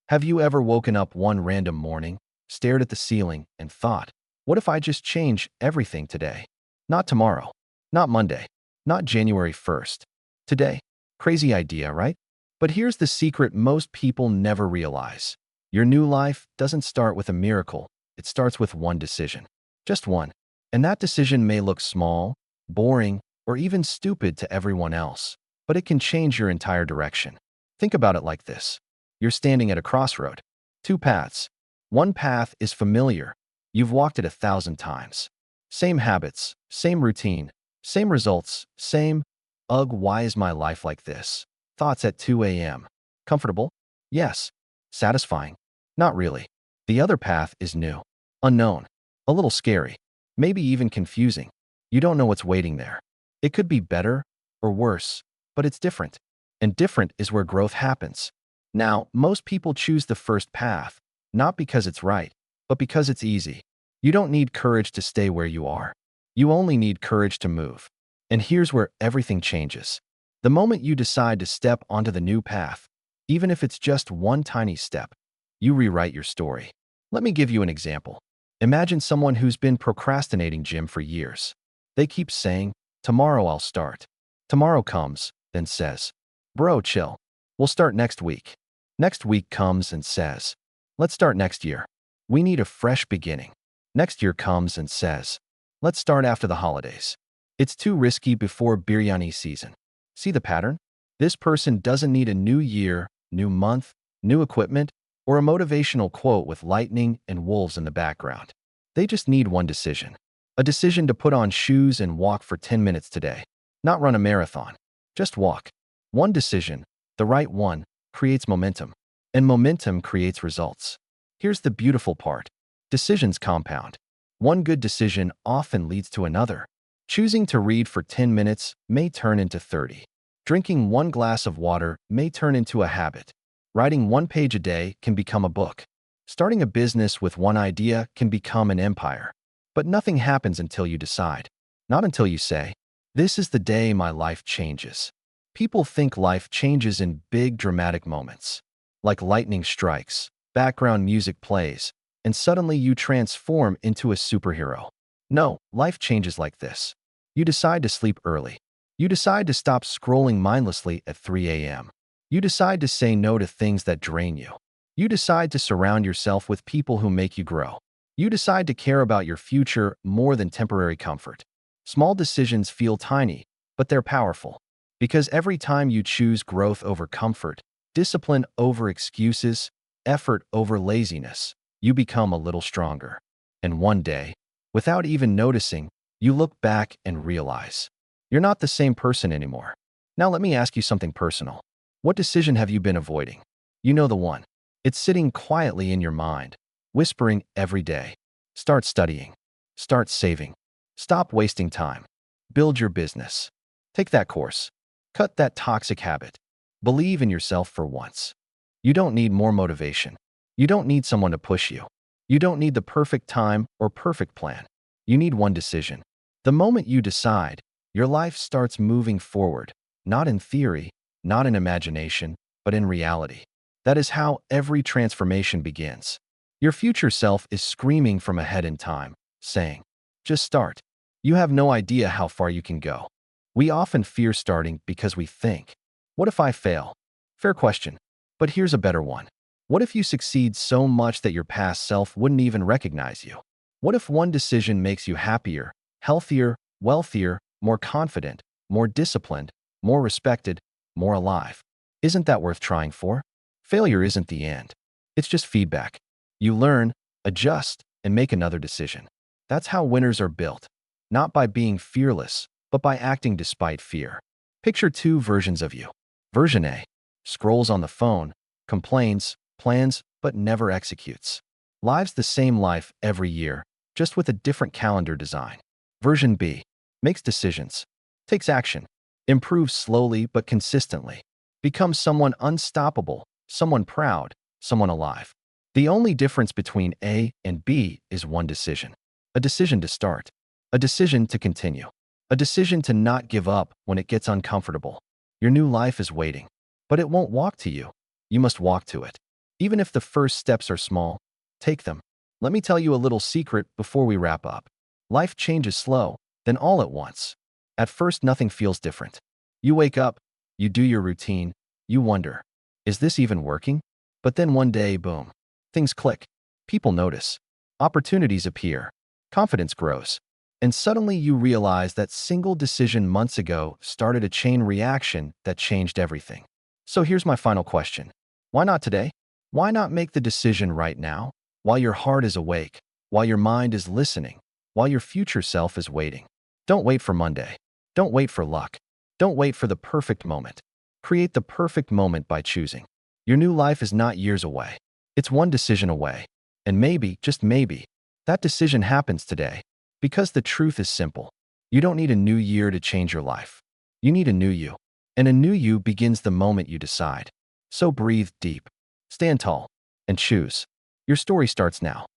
Have you ever woken up one random morning, stared at the ceiling, and thought, what if I just change everything today? Not tomorrow, not Monday, not January 1st. Today. Crazy idea, right? But here's the secret most people never realize. Your new life doesn't start with a miracle. It starts with one decision. Just one. And that decision may look small, boring, or even stupid to everyone else, but it can change your entire direction. Think about it like this. You're standing at a crossroad. Two paths. One path is familiar. You've walked it 1,000 times. Same habits, same routine, same results, same, ugh, why is my life like this? Thoughts at 2 a.m. Comfortable? Yes. Satisfying? Not really. The other path is new, unknown, a little scary, maybe even confusing. You don't know what's waiting there. It could be better or worse, but it's different. And different is where growth happens. Now, most people choose the first path, not because it's right, but because it's easy. You don't need courage to stay where you are. You only need courage to move. And here's where everything changes. The moment you decide to step onto the new path, even if it's just one tiny step, you rewrite your story. Let me give you an example. Imagine someone who's been procrastinating gym for years. They keep saying, tomorrow I'll start. Tomorrow comes, then says, bro, chill. We'll start next week. Next week comes and says, let's start next year. We need a fresh beginning. Next year comes and says, let's start after the holidays. It's too risky before biryani season. See the pattern? This person doesn't need a new year, new month, new equipment, or a motivational quote with lightning and wolves in the background. They just need one decision. A decision to put on shoes and walk for 10 minutes today. Not run a marathon. Just walk. One decision, the right one, creates momentum. And momentum creates results. Here's the beautiful part. Decisions compound. One good decision often leads to another. Choosing to read for 10 minutes may turn into 30. Drinking one glass of water may turn into a habit. Writing one page a day can become a book. Starting a business with one idea can become an empire. But nothing happens until you decide. Not until you say, this is the day my life changes. People think life changes in big dramatic moments. Like lightning strikes, background music plays, and suddenly you transform into a superhero. No, life changes like this. You decide to sleep early. You decide to stop scrolling mindlessly at 3 a.m. You decide to say no to things that drain you. You decide to surround yourself with people who make you grow. You decide to care about your future more than temporary comfort. Small decisions feel tiny, but they're powerful. Because every time you choose growth over comfort, discipline over excuses, effort over laziness, you become a little stronger. And one day, without even noticing, you look back and realize you're not the same person anymore. Now let me ask you something personal. What decision have you been avoiding? You know the one. It's sitting quietly in your mind, whispering every day. Start studying. Start saving. Stop wasting time. Build your business. Take that course. Cut that toxic habit. Believe in yourself for once. You don't need more motivation. You don't need someone to push you. You don't need the perfect time or perfect plan. You need one decision. The moment you decide, your life starts moving forward, not in theory, not in imagination, but in reality. That is how every transformation begins. Your future self is screaming from ahead in time, saying, just start. You have no idea how far you can go. We often fear starting because we think, what if I fail? Fair question. But here's a better one. What if you succeed so much that your past self wouldn't even recognize you? What if one decision makes you happier, healthier, wealthier, more confident, more disciplined, more respected, more alive? Isn't that worth trying for? Failure isn't the end. It's just feedback. You learn, adjust, and make another decision. That's how winners are built. Not by being fearless, but by acting despite fear. Picture two versions of you. Version A scrolls on the phone, complains, plans, but never executes. Lives the same life every year, just with a different calendar design. Version B makes decisions, takes action, improves slowly but consistently, becomes someone unstoppable, someone proud, someone alive. The only difference between A and B is one decision. A decision to start. A decision to continue. A decision to not give up when it gets uncomfortable. Your new life is waiting, but it won't walk to you. You must walk to it. Even if the first steps are small, take them. Let me tell you a little secret before we wrap up. Life changes slow, then all at once. At first, nothing feels different. You wake up, you do your routine, you wonder, is this even working? But then one day, boom, things click. People notice. Opportunities appear. Confidence grows. And suddenly you realize that single decision months ago started a chain reaction that changed everything. So here's my final question. Why not today? Why not make the decision right now? While your heart is awake, while your mind is listening, while your future self is waiting. Don't wait for Monday. Don't wait for luck. Don't wait for the perfect moment. Create the perfect moment by choosing. Your new life is not years away. It's one decision away. And maybe, just maybe, that decision happens today. Because the truth is simple. You don't need a new year to change your life. You need a new you. And a new you begins the moment you decide. So breathe deep, stand tall, and choose. Your story starts now.